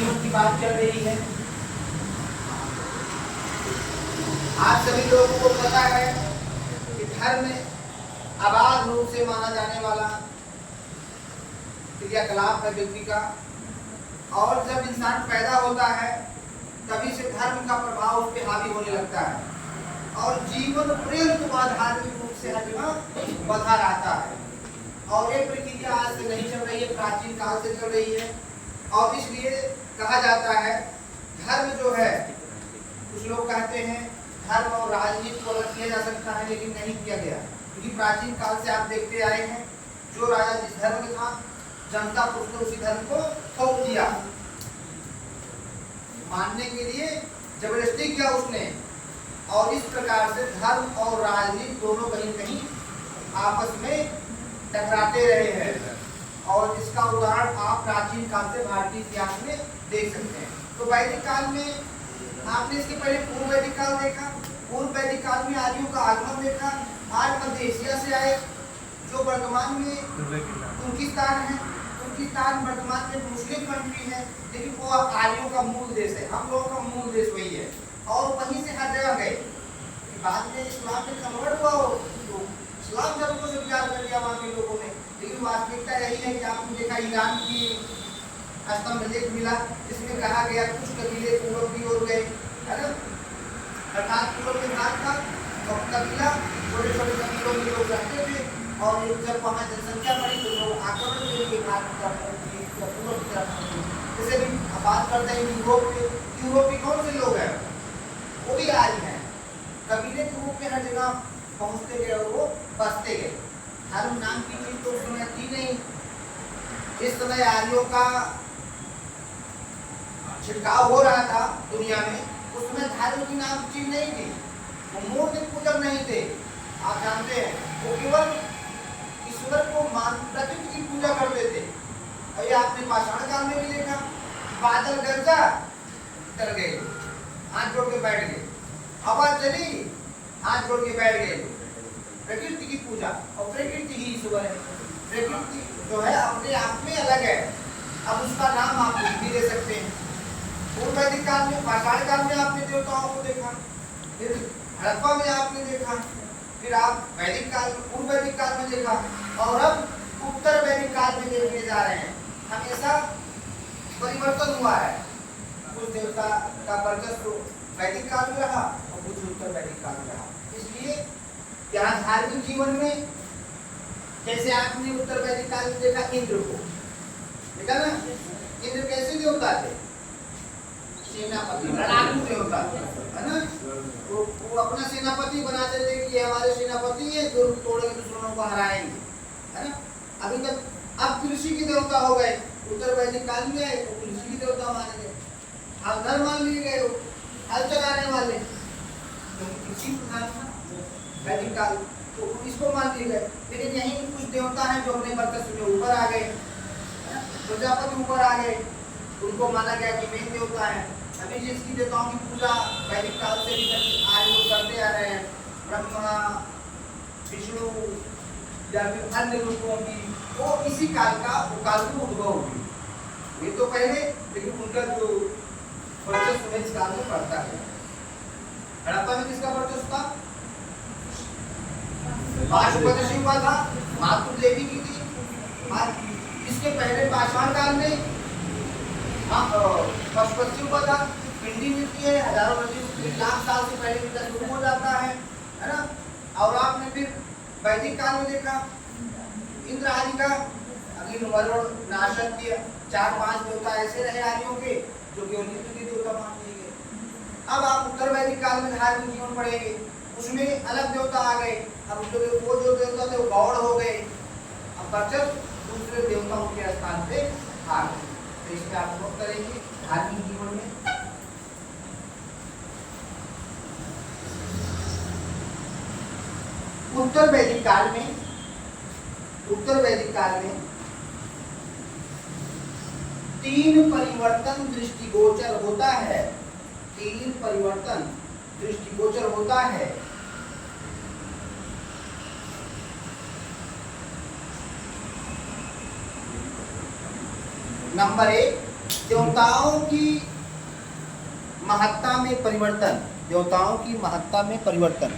जीवन की बात चल रही है। आज सभी लोगों को पता है कि धर्म अबाध रूप से माना जाने वाला क्रियाकलाप है व्यक्ति का, और जब इंसान पैदा होता है तभी से धर्म का प्रभाव उस पर हावी होने लगता है और जीवन पर्यंत धार्मिक रूप से हर जगह बढ़ा रहता है। और ये प्रक्रिया आज से नहीं चल रही है, प्राचीन काल से चल रही है। और इसलिए कहा जाता है धर्म जो है, कुछ लोग कहते हैं धर्म और राजनीति को अलग किया जा सकता है, लेकिन नहीं किया गया, क्योंकि प्राचीन काल से आप देखते आए हैं जो राजा जिस धर्म में था जनता को उसने उसी धर्म को थोप दिया, मानने के लिए जबरदस्ती किया उसने। और इस प्रकार से धर्म और राजनीति दोनों कहीं कहीं आपस में टकराते रहे हैं। और इसका उदाहरण आप प्राचीन काल से भारतीय इतिहास में देख सकते हैं। तो वैदिक काल में आपने इसके पहले पूर्व वैदिक काल देखा, पूर्व वैदिक काल में आर्यों का आगमन देखा, आज मध्य एशिया से आए जो वर्तमान में तुर्किस्तान है। तुर्किस्तान वर्तमान में मुस्लिम कंट्री है, लेकिन वो आर्यों का मूल देश है, हम लोगों का मूल देश वही है। और वहीं से हर जगह गए, बाद में इस्लाम में कन्वर्ट हुआ हो तो इस्लाम धर्म को स्वीकार कर लिया वहाँ के लोगों ने। लेकिन वास्तविकता यही है कि आपने देखा ईरान की स्तंभ लेख मिला जिसमें कहा गया कुछ कबीले पूर्व की ओर गए, है ना, अर्थात पूर्व में भाग था और कबीला छोटे छोटे कबीलों में लोग रहते थे। और जब वहाँ जनसंख्या बढ़ी तो लोग आक्रमण के लिए भाग पूर्व की तरफ। जैसे भी बात करते हैं यूरोप के, यूरोपीय कौन से लोग हैं, वो भी आर्य हैं, कबीले के रूप में हर जगह पहुँचते गए और वो बसते गए। धर्म नाम की चीज तो उस समय थी नहीं। इस समय आर्यों का छिड़काव हो रहा था दुनिया में, उसमें धर्म की नाम की चीज नहीं थी, वो मूर्ति पूजक नहीं थे। आप जानते हैं वो केवल ईश्वर को प्रकृति की पूजा करते थे। और ये आपने पाषाण काल में भी देखा, बादल गरजा डर गए, हाथ जोड़ के बैठ गए, हवा चली हाथ जोड़ के बैठ गए। प्रकृति की पूजा, और प्रकृति ही ईश्वर है। प्रकृति जो है अपने आप में अलग है, अब उसका नाम आप भी दे सकते हैं। पूर्व वैदिक काल में, पाषाण काल में आपने देवताओं को देखा, फिर हड़प्पा में आपने देखा, फिर आप वैदिक काल में, पूर्व वैदिक काल में देखा, और अब उत्तर वैदिक काल में देखने जा रहे हैं। हमेशा परिवर्तन हुआ है, कुछ देवता का वर्चस्व वैदिक काल में रहा और कुछ उत्तर वैदिक काल में रहा। इसलिए यहाँ धार्मिक जीवन में जैसे आपने उत्तर वैदिक काल में देखा इंद्र को, देखा ना, इंद्र कैसे देवता थे, सेनापति, लड़ाकू देवता, है ना। वो अपना सेनापति बनाते थे कि ये हमारे सेनापति है, तोड़ेंगे दुश्मनों को हराएंगे, है ना। अभी तक अब कृषि के देवता हो गए, उत्तर वैदिक काल में आए तो कृषि के देवता माने गए, अब घर मान लिए गए हो हल चलाने वाले, क्योंकि कृषि प्रधान था वैदिक काल, तो इसको मान लिए गए। लेकिन यहीं कुछ देवता हैं जो अपने वर्चस्व में ऊपर आ गए, प्रजापति ऊपर आ गए, उनको माना गया कि मेन देवता है। अभी जिसकी देवताओं की पूजा वैदिक काल से भी आज लोग करते आ रहे हैं, ब्रह्मा विष्णु या फिर अन्य रूपों की, वो इसी काल का काल में उद्भव हुई। ये तो पहले, लेकिन उनका जो वर्चस्व इस काल में पड़ता है। हड़प्पा में किसका वर्चस्व था, पाशुपति हुआ था, मातृ देवी की थी। इसके पहले पाषाण काल में पशुपति हुआ था, पिंडी मिलती है, हजारों लाख साल से पहले मिलना शुरू हो जाता है ना। और आपने फिर वैदिक काल में देखा इंद्र आदि का अग्नि वरुण नाशक किया, 4-5 देवता ऐसे रहे आर्यों के जो कि इंद्र के देवता मान लिए गए। अब आप उत्तर वैदिक काल में धार्मिक जीवन पढ़ेंगे, उसमें अलग देवता आ गए। अब वो जो देवता थे वो गौड़ हो गए, अब वर्चस्व दूसरे देवताओं के स्थान पे आ गए। तो इसमें आप नोट करेंगे धार्मिक जीवन में उत्तर वैदिक काल में 3 परिवर्तन दृष्टिगोचर होता है। 3 परिवर्तन दृष्टिगोचर होता है। नंबर 1 देवताओं की महत्ता में परिवर्तन, देवताओं की महत्ता में परिवर्तन।